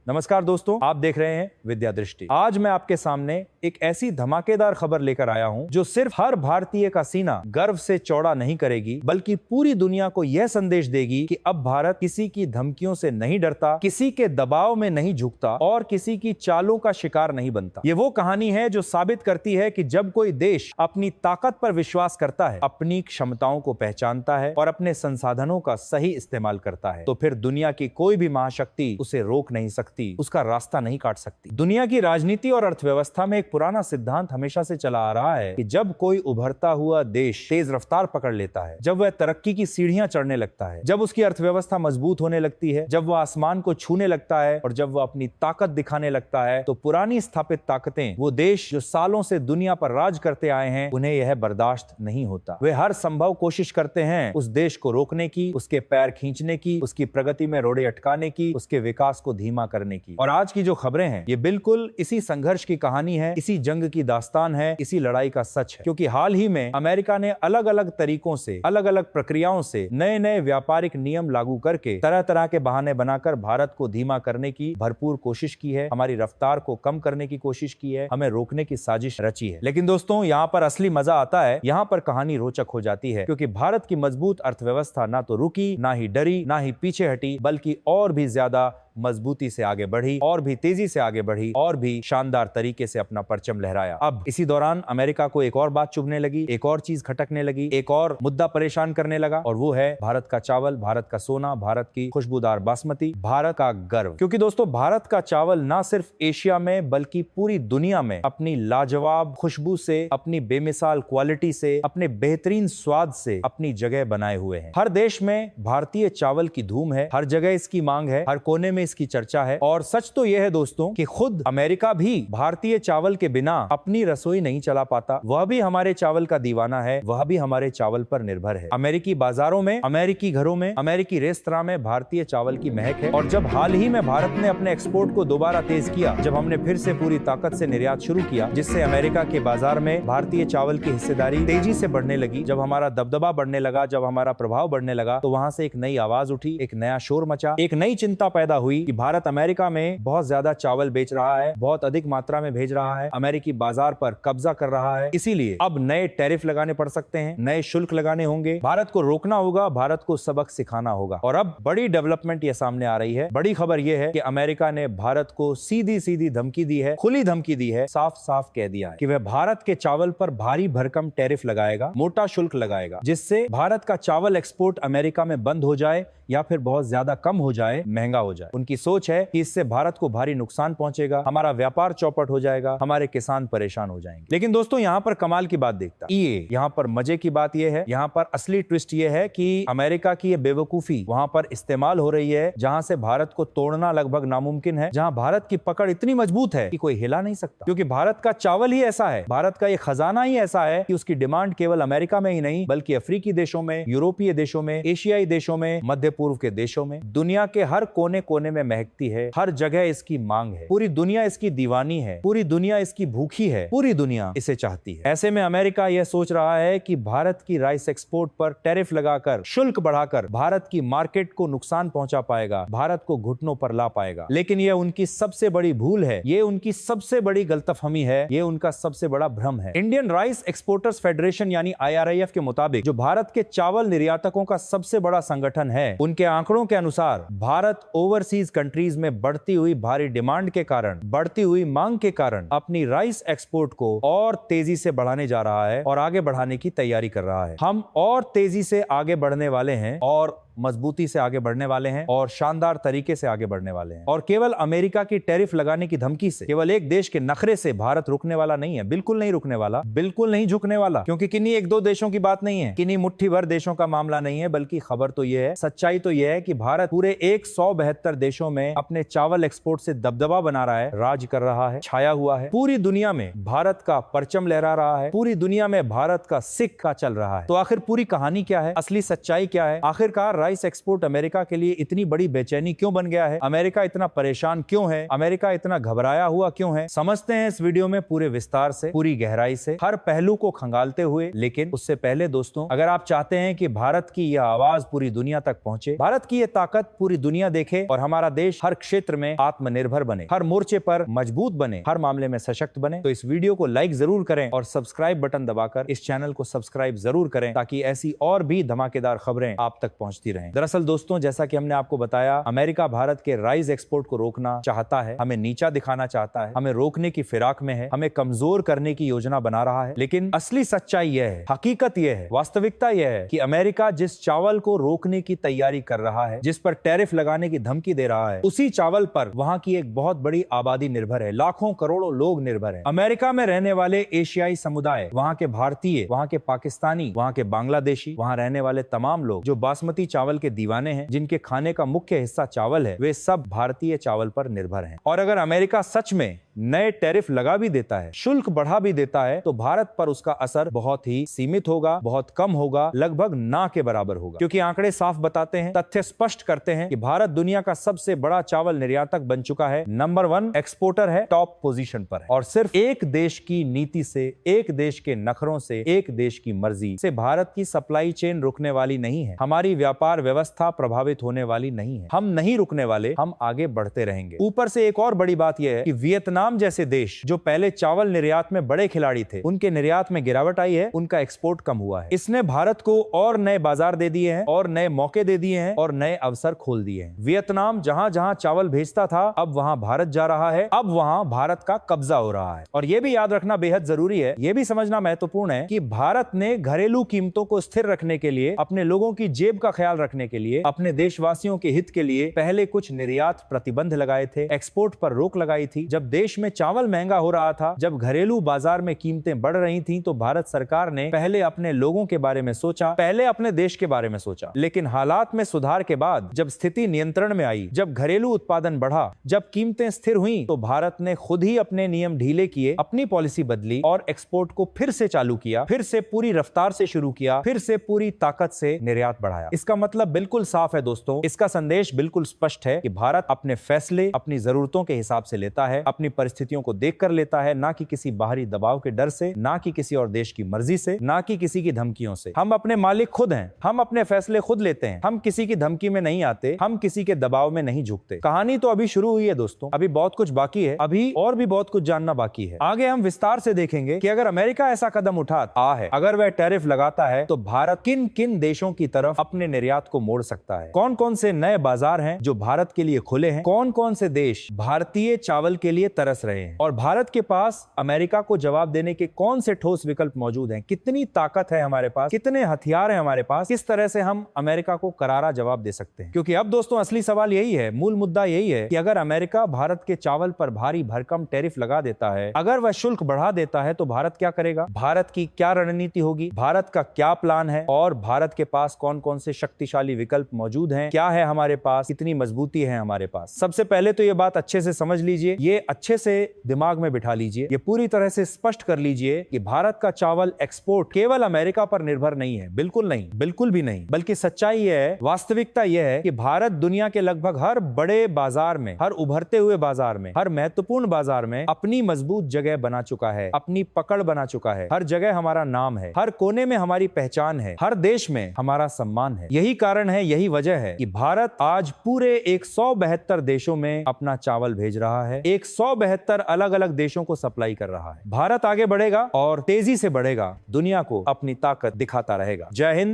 नमस्कार दोस्तों, आप देख रहे हैं विद्या दृष्टि। आज मैं आपके सामने एक ऐसी धमाकेदार खबर लेकर आया हूं जो सिर्फ हर भारतीय का सीना गर्व से चौड़ा नहीं करेगी, बल्कि पूरी दुनिया को यह संदेश देगी कि अब भारत किसी की धमकियों से नहीं डरता, किसी के दबाव में नहीं झुकता और किसी की चालों का शिकार नहीं बनता। ये वो कहानी है जो साबित करती है कि जब कोई देश अपनी ताकत पर विश्वास करता है, अपनी क्षमताओं को पहचानता है और अपने संसाधनों का सही इस्तेमाल करता है, तो फिर दुनिया की कोई भी महाशक्ति उसे रोक नहीं सकती, उसका रास्ता नहीं काट सकती। दुनिया की राजनीति और अर्थव्यवस्था में एक पुराना सिद्धांत हमेशा से चला आ रहा है कि जब कोई उभरता हुआ देश तेज रफ्तार पकड़ लेता है, जब वह तरक्की की सीढ़ियां चढ़ने लगता है, जब उसकी अर्थव्यवस्था मजबूत होने लगती है, जब वह आसमान को छूने लगता है और जब वह अपनी ताकत दिखाने लगता है, तो पुरानी स्थापित ताकतें, वो देश जो सालों से दुनिया पर राज करते आए हैं, उन्हें यह बर्दाश्त नहीं होता। वे हर संभव कोशिश करते हैं उस देश को रोकने की, उसके पैर खींचने की, उसकी प्रगति में रोड़े अटकाने की, उसके विकास को धीमा करने की। और आज की जो खबरें हैं, ये बिल्कुल इसी संघर्ष की कहानी है, इसी जंग की दास्तान है, इसी लड़ाई का सच है। क्योंकि हाल ही में अमेरिका ने अलग अलग तरीकों से, अलग अलग प्रक्रियाओं से नए नए व्यापारिक नियम लागू करके तरह तरह के बहाने बनाकर भारत को धीमा करने की भरपूर कोशिश की है, हमारी रफ्तार को कम करने की कोशिश की है, हमें रोकने की साजिश रची है। लेकिन दोस्तों, यहाँ पर असली मजा आता है, यहाँ पर कहानी रोचक हो जाती है, क्योंकि भारत की मजबूत अर्थव्यवस्था ना तो रुकी, ना ही डरी, ना ही पीछे हटी, बल्कि और भी ज्यादा मजबूती से आगे बढ़ी, और भी तेजी से आगे बढ़ी, और भी शानदार तरीके से अपना परचम लहराया। अब इसी दौरान अमेरिका को एक और बात चुभने लगी, एक और चीज खटकने लगी, एक और मुद्दा परेशान करने लगा, और वो है भारत का चावल, भारत का सोना, भारत की खुशबूदार बासमती, भारत का गर्व। क्योंकि दोस्तों, भारत का चावल ना सिर्फ एशिया में बल्कि पूरी दुनिया में अपनी लाजवाब खुशबू से, अपनी बेमिसाल क्वालिटी से, अपने बेहतरीन स्वाद से अपनी जगह बनाए हुए हैं। हर देश में भारतीय चावल की धूम है, हर जगह इसकी मांग है, हर कोने में इसकी चर्चा है। और सच तो यह है दोस्तों कि खुद अमेरिका भी भारतीय चावल के बिना अपनी रसोई नहीं चला पाता। वह भी हमारे चावल का दीवाना है, वह भी हमारे चावल पर निर्भर है। अमेरिकी बाजारों में, अमेरिकी घरों में, अमेरिकी रेस्तरां में भारतीय चावल की महक है। और जब हाल ही में भारत ने अपने एक्सपोर्ट को दोबारा तेज किया, जब हमने फिर से पूरी ताकत से निर्यात शुरू किया, जिससे अमेरिका के बाजार में भारतीय चावल की हिस्सेदारी तेजी से बढ़ने लगी, जब हमारा दबदबा बढ़ने लगा, जब हमारा प्रभाव बढ़ने लगा, तो वहां से एक नई आवाज उठी, एक नया शोर मचा, एक नई चिंता पैदा हुई कि भारत अमेरिका में बहुत ज्यादा चावल बेच रहा है, बहुत अधिक मात्रा में भेज रहा है, अमेरिकी बाजार पर कब्जा कर रहा है। इसीलिए अब नए टैरिफ लगाने पड़ सकते हैं, नए शुल्क लगाने होंगे, भारत को रोकना होगा, भारत को सबक सिखाना होगा। और अब बड़ी डेवलपमेंट ये सामने आ रही है। बड़ी खबर यह है कि अमेरिका ने भारत को सीधी सीधी धमकी दी है, खुली धमकी दी है, साफ साफ कह दिया है कि वह भारत के चावल पर भारी भरकम टैरिफ लगाएगा, मोटा शुल्क लगाएगा, जिससे भारत का चावल एक्सपोर्ट अमेरिका में बंद हो जाए या फिर बहुत ज्यादा कम हो जाए, महंगा हो जाए। उनकी सोच है कि इससे भारत को भारी नुकसान पहुंचेगा, हमारा व्यापार चौपट हो जाएगा, हमारे किसान परेशान हो जाएंगे। लेकिन दोस्तों, यहाँ पर कमाल की बात देखता ये, यहाँ पर मजे की बात यह है, यहाँ पर असली ट्विस्ट ये है कि अमेरिका की ये बेवकूफी वहां पर इस्तेमाल हो रही है, जहां से भारत को तोड़ना लगभग नामुमकिन है, जहां भारत की पकड़ इतनी मजबूत है कि कोई हिला नहीं सकता। क्योंकि भारत का चावल ही ऐसा है, भारत का ये खजाना ही ऐसा है कि उसकी डिमांड केवल अमेरिका में ही नहीं, बल्कि अफ्रीकी देशों में, यूरोपीय देशों में, एशियाई देशों में, मध्य पूर्व के देशों में, दुनिया के हर कोने कोने में महकती है। हर जगह इसकी मांग है, पूरी दुनिया इसकी दीवानी है, पूरी दुनिया इसकी भूखी है, पूरी दुनिया इसे चाहती है। ऐसे में अमेरिका यह सोच रहा है कि भारत की राइस एक्सपोर्ट पर टैरिफ लगाकर, शुल्क बढ़ाकर भारत की मार्केट को नुकसान पहुंचा पाएगा, भारत को घुटनों पर ला पाएगा। लेकिन यह उनकी सबसे बड़ी भूल है, यह उनकी सबसे बड़ी गलतफहमी है, यह उनका सबसे बड़ा भ्रम है। इंडियन राइस एक्सपोर्टर्स फेडरेशन यानी IRIF के मुताबिक, जो भारत के चावल निर्यातकों का सबसे बड़ा संगठन है, उनके आंकड़ों के अनुसार भारत ओवरसीज कंट्रीज में बढ़ती हुई भारी डिमांड के कारण, बढ़ती हुई मांग के कारण अपनी राइस एक्सपोर्ट को और तेजी से बढ़ाने जा रहा है और आगे बढ़ाने की तैयारी कर रहा है। हम और तेजी से आगे बढ़ने वाले हैं, और मजबूती से आगे बढ़ने वाले हैं, और शानदार तरीके से आगे बढ़ने वाले हैं। और केवल अमेरिका की टैरिफ लगाने की धमकी से, केवल एक देश के नखरे से भारत रुकने वाला नहीं है, बिल्कुल नहीं रुकने वाला, बिल्कुल नहीं झुकने वाला। क्योंकि किन्हीं एक दो देशों की बात नहीं है, किन्हीं मुट्ठी भर देशों का मामला नहीं है, बल्कि खबर तो यह है, सच्चाई तो यह है कि भारत पूरे 172 देशों में अपने चावल एक्सपोर्ट से दबदबा बना रहा है, राज कर रहा है, छाया हुआ है। पूरी दुनिया में भारत का परचम लहरा रहा है, पूरी दुनिया में भारत का सिक्का चल रहा है। तो आखिर पूरी कहानी क्या है, असली सच्चाई क्या है? आखिरकार राइस एक्सपोर्ट अमेरिका के लिए इतनी बड़ी बेचैनी क्यों बन गया है, अमेरिका इतना परेशान क्यों है, अमेरिका इतना घबराया हुआ क्यों है, समझते हैं इस वीडियो में पूरे विस्तार से, पूरी गहराई से, हर पहलू को खंगालते हुए। लेकिन उससे पहले दोस्तों, अगर आप चाहते हैं कि भारत की यह आवाज पूरी दुनिया तक पहुंचे, भारत की यह ताकत पूरी दुनिया देखे और हमारा देश हर क्षेत्र में आत्मनिर्भर बने, हर मोर्चे पर मजबूत बने, हर मामले में सशक्त बने, तो इस वीडियो को लाइक जरूर करें और सब्सक्राइब बटन दबाकर इस चैनल को सब्सक्राइब जरूर करें, ताकि ऐसी और भी धमाकेदार खबरें आप तक पहुंचती रहें। दरअसल दोस्तों, जैसा कि हमने आपको बताया, अमेरिका भारत के राइस एक्सपोर्ट को रोकना चाहता है, हमें नीचा दिखाना चाहता है, हमें रोकने की फिराक में है, हमें कमजोर करने की योजना बना रहा है। लेकिन असली सच्चाई यह है, हकीकत यह है, वास्तविकता यह है कि अमेरिका जिस चावल को रोकने की तैयारी कर रहा है, जिस पर टैरिफ लगाने की धमकी दे रहा है, उसी चावल पर वहां की एक बहुत बड़ी आबादी निर्भर है, लाखों करोड़ों लोग निर्भर है। अमेरिका में रहने वाले एशियाई समुदाय, वहां के भारतीय, वहां के पाकिस्तानी, वहां के बांग्लादेशी, वहां रहने वाले तमाम लोग जो बासमती चावल के दीवाने हैं, जिनके खाने का मुख्य हिस्सा चावल है, वे सब भारतीय चावल पर निर्भर हैं। और अगर अमेरिका सच में नए टैरिफ लगा भी देता है, शुल्क बढ़ा भी देता है, तो भारत पर उसका असर बहुत ही सीमित होगा, बहुत कम होगा, लगभग ना के बराबर होगा। क्योंकि आंकड़े साफ बताते हैं, तथ्य स्पष्ट करते हैं कि भारत दुनिया का सबसे बड़ा चावल निर्यातक बन चुका है, नंबर 1 एक्सपोर्टर है, टॉप पोजीशन पर है। और सिर्फ एक देश की नीति से, एक देश के नखरों से, एक देश की मर्जी से भारत की सप्लाई चेन रुकने वाली नहीं है, हमारी व्यापार व्यवस्था प्रभावित होने वाली नहीं है। हम नहीं रुकने वाले, हम आगे बढ़ते रहेंगे। ऊपर से एक और बड़ी बात यह है कि वियतनाम जैसे देश जो पहले चावल निर्यात में बड़े खिलाड़ी थे, उनके निर्यात में गिरावट आई है, उनका एक्सपोर्ट कम हुआ है। इसने भारत को और नए बाजार दे दिए हैं, और नए मौके दे दिए हैं, और नए अवसर खोल दिए हैं। वियतनाम जहां जहां चावल भेजता था, अब वहां भारत जा रहा है, अब वहां भारत का कब्जा हो रहा है। और यह भी याद रखना बेहद जरूरी है, यह भी समझना महत्वपूर्ण है कि भारत ने घरेलू कीमतों को स्थिर रखने के लिए, अपने लोगों की जेब का ख्याल रखने के लिए, अपने देशवासियों के हित के लिए पहले कुछ निर्यात प्रतिबंध लगाए थे, एक्सपोर्ट पर रोक लगाई थी। जब देश में चावल महंगा हो रहा था, जब घरेलू बाजार में कीमतें बढ़ रही थीं, तो भारत सरकार ने पहले अपने लोगों के बारे में सोचा, पहले अपने देश के बारे में सोचा। लेकिन हालात में सुधार के बाद, जब स्थिति नियंत्रण में आई, जब घरेलू उत्पादन बढ़ा, जब कीमतें स्थिर हुईं, तो भारत ने खुद ही अपने नियम ढीले किए, अपनी पॉलिसी बदली और एक्सपोर्ट को फिर से चालू किया, फिर से पूरी रफ्तार से शुरू किया, फिर से पूरी ताकत से निर्यात बढ़ाया। इसका मतलब बिल्कुल साफ है दोस्तों, इसका संदेश बिल्कुल स्पष्ट है कि भारत अपने फैसले अपनी जरूरतों के हिसाब से लेता है, अपनी परिस्थितियों को देखकर लेता है, ना कि किसी बाहरी दबाव के डर से, ना कि किसी और देश की मर्जी से, ना कि किसी की धमकियों से। हम अपने मालिक खुद हैं, हम अपने फैसले खुद लेते हैं, हम किसी की धमकी में नहीं आते, हम किसी के दबाव में नहीं झुकते। कहानी तो अभी शुरू हुई है दोस्तों, अभी बहुत कुछ बाकी है, अभी और भी बहुत कुछ जानना बाकी है। आगे हम विस्तार से देखेंगे कि अगर अमेरिका ऐसा कदम उठाता है, अगर वह टैरिफ लगाता है, तो भारत किन किन देशों की तरफ अपने निर्यात को मोड़ सकता है, कौन कौन से नए बाजार हैं जो भारत के लिए खुले हैं, कौन कौन से देश भारतीय चावल के लिए तरस रहे हैं, और भारत के पास अमेरिका को जवाब देने के कौन से ठोस विकल्प मौजूद हैं, कितनी ताकत है हमारे पास, कितने हथियार हैं हमारे पास, किस तरह से हम अमेरिका को करारा जवाब दे सकते हैं। क्योंकि अब दोस्तों असली सवाल यही है, मूल मुद्दा यही है कि अगर अमेरिका भारत के चावल पर भारी भरकम टैरिफ लगा देता है, अगर वह शुल्क बढ़ा देता है, तो भारत क्या करेगा, भारत की क्या रणनीति होगी, भारत का क्या प्लान है, और भारत के पास कौन कौन से शक्तिशाली विकल्प मौजूद हैं, क्या है हमारे पास, कितनी मजबूती है हमारे पास। सबसे पहले तो यह बात अच्छे से समझ लीजिए, ये अच्छे से दिमाग में बिठा लीजिए, ये पूरी तरह से स्पष्ट कर लीजिए कि भारत का चावल एक्सपोर्ट केवल अमेरिका पर निर्भर नहीं है, बिल्कुल नहीं, बिल्कुल भी नहीं। बल्कि सच्चाई यह है, वास्तविकता यह है कि भारत दुनिया के लगभग हर बड़े बाजार में, हर उभरते हुए बाजार में, हर महत्वपूर्ण बाजार में अपनी मजबूत जगह बना चुका है, अपनी पकड़ बना चुका है। हर जगह हमारा नाम है, हर कोने में हमारी पहचान है, हर देश में हमारा सम्मान है। यही कारण है, यही वजह है कि भारत आज पूरे 172 देशों में अपना चावल भेज रहा है, 172 अलग अलग देशों को सप्लाई कर रहा है। भारत आगे बढ़ेगा और तेजी से बढ़ेगा, दुनिया को अपनी ताकत दिखाता रहेगा। जय हिंद,